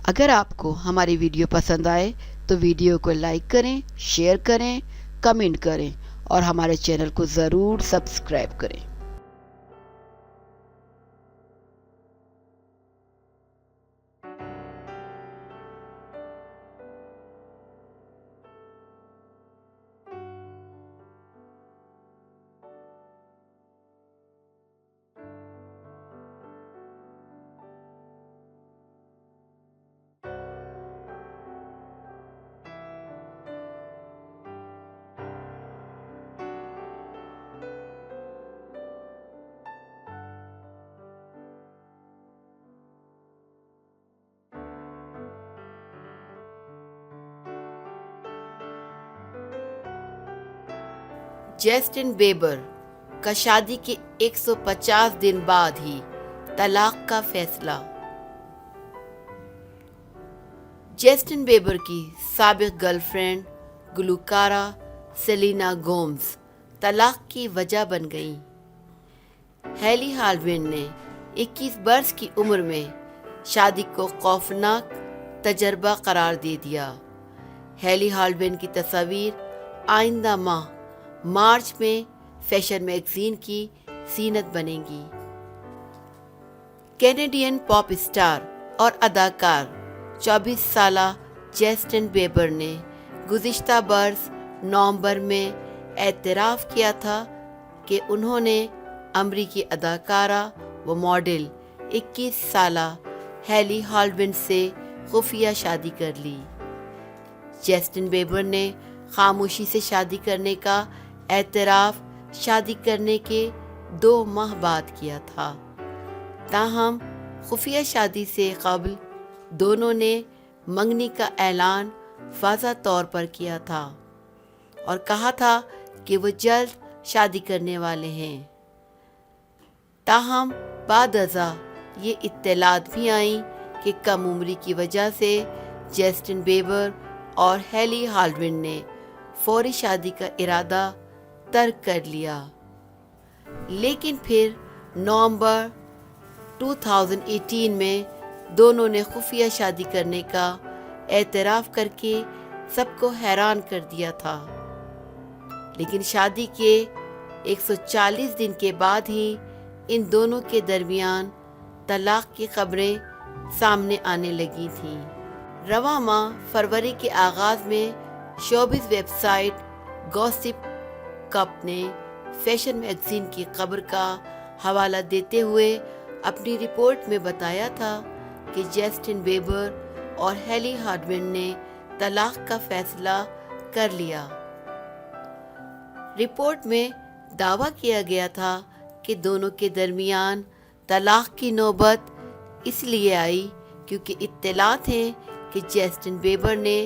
اگر آپ کو ہماری ویڈیو پسند آئے تو ویڈیو کو لائک کریں، شیئر کریں، کمنٹ کریں اور ہمارے چینل کو ضرور سبسکرائب کریں۔ جسٹن بیبر کا شادی کے 150 دن بعد ہی طلاق کا فیصلہ۔ جسٹن بیبر کی سابق گرل فرینڈ گلوکارہ سیلینا گومز طلاق کی وجہ بن گئیں۔ ہیلی ہالڈن نے 21 برس کی عمر میں شادی کو خوفناک تجربہ قرار دے دیا۔ ہیلی ہالڈن کی تصاویر آئندہ ماہ مارچ میں فیشن میگزین کی زینت بنیں گی۔ کینیڈین پاپ اسٹار اور اداکار 24 سالہ جسٹن بیبر نے گزشتہ برس نومبر میں اعتراف کیا تھا کہ انہوں نے امریکی اداکارہ و ماڈل 21 سالہ ہیلی ہالڈن سے خفیہ شادی کر لی۔ جسٹن بیبر نے خاموشی سے شادی کرنے کا اعتراف شادی کرنے کے 2 ماہ بعد کیا تھا، تاہم خفیہ شادی سے قبل دونوں نے منگنی کا اعلان واضح طور پر کیا تھا اور کہا تھا کہ وہ جلد شادی کرنے والے ہیں۔ تاہم بعد ازاں یہ اطلاعات بھی آئیں کہ کم عمری کی وجہ سے جسٹن بیبر اور ہیلی ہالڈن نے فوری شادی کا ارادہ ترک کر لیا، لیکن پھر نومبر 2018 میں دونوں نے خفیہ شادی کرنے کا اعتراف کر کے سب کو حیران کر دیا تھا۔ لیکن شادی کے 140 دن کے بعد ہی ان دونوں کے درمیان طلاق کی خبریں سامنے آنے لگی تھیں۔ رواں ماہ فروری کے آغاز میں showbiz web site Gossip Cop نے فیشن میگزین کی خبر کا حوالہ دیتے ہوئے اپنی رپورٹ میں بتایا تھا کہ جسٹن بیبر اور ہیلی ہالڈن نے طلاق کا فیصلہ کر لیا۔ رپورٹ میں دعویٰ کیا گیا تھا کہ دونوں کے درمیان طلاق کی نوبت اس لیے آئی کیونکہ اطلاعات ہیں کہ جسٹن بیبر نے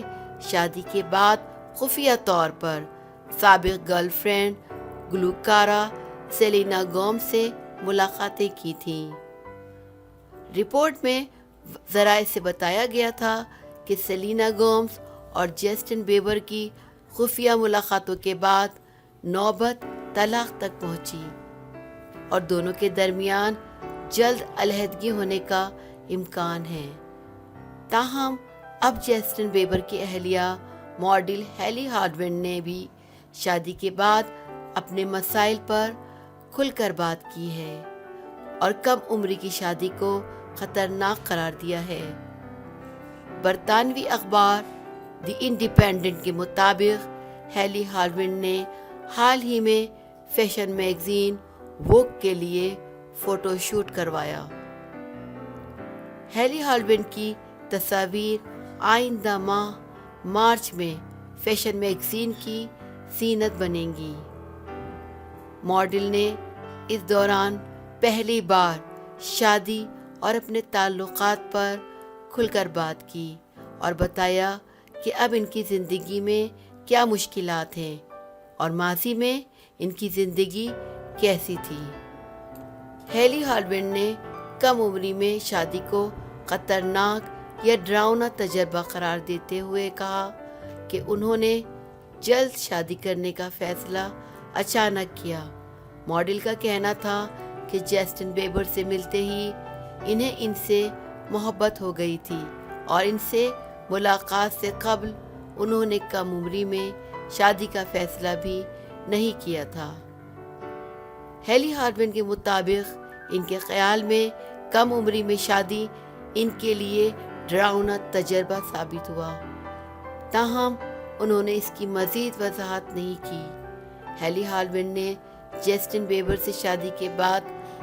شادی کے بعد خفیہ طور پر سابق گرل فرینڈ گلوکارہ سیلینا گومز سے ملاقاتیں کی تھیں۔ رپورٹ میں ذرائع سے بتایا گیا تھا کہ سیلینا گومز اور جسٹن بیبر کی خفیہ ملاقاتوں کے بعد نوبت طلاق تک پہنچی اور دونوں کے درمیان جلد علیحدگی ہونے کا امکان ہے۔ تاہم اب جسٹن بیبر کی اہلیہ ماڈل ہیلی ہالڈن نے بھی شادی کے بعد اپنے مسائل پر کھل کر بات کی ہے اور کم عمری کی شادی کو خطرناک قرار دیا ہے۔ برطانوی اخبار دی انڈیپینڈنٹ کے مطابق ہیلی ہالڈن نے حال ہی میں فیشن میگزین ووگ کے لیے فوٹو شوٹ کروایا۔ ہیلی ہالڈن کی تصاویر آئندہ ماہ مارچ میں فیشن میگزین کی زینت بنیں گی۔ ماڈل نے اس دوران پہلی بار شادی اور اپنے تعلقات پر کھل کر بات کی اور بتایا کہ اب ان کی زندگی میں کیا مشکلات ہیں اور ماضی میں ان کی زندگی کیسی تھی۔ ہیلی ہالڈن نے کم عمری میں شادی کو خطرناک یا ڈراؤنا تجربہ قرار دیتے ہوئے کہا کہ انہوں نے جلد شادی کرنے کا فیصلہ اچانک کیا۔ ماڈل کا کہنا تھا کہ جسٹن بیبر سے ملتے ہی انہیں ان سے محبت ہو گئی تھی اور ان سے ملاقات سے قبل انہوں نے کم عمری میں شادی کا فیصلہ بھی نہیں کیا تھا۔ ہیلی ہارمن کے مطابق ان کے خیال میں کم عمری میں شادی ان کے لیے ڈراؤنا تجربہ ثابت ہوا، تاہم انہوں نے اس کی مزید وضاحت نہیں کی۔ ہیلی ہارمن نے جسٹن بیبر سے شادی کے بعد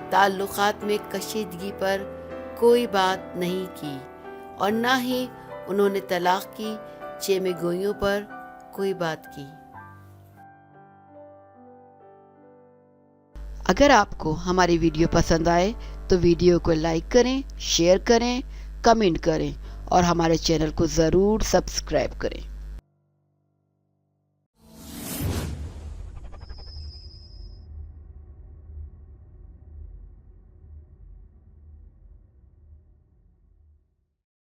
تعلقات میں کشیدگی پر کوئی بات نہیں کی اور نہ ہی انہوں نے طلاق کی چیمے گوئیوں پر کوئی بات کی۔ اگر آپ کو ہماری ویڈیو پسند آئے تو ویڈیو کو لائک کریں، شیئر کریں، کمنٹ کریں اور ہمارے چینل کو ضرور سبسکرائب کریں۔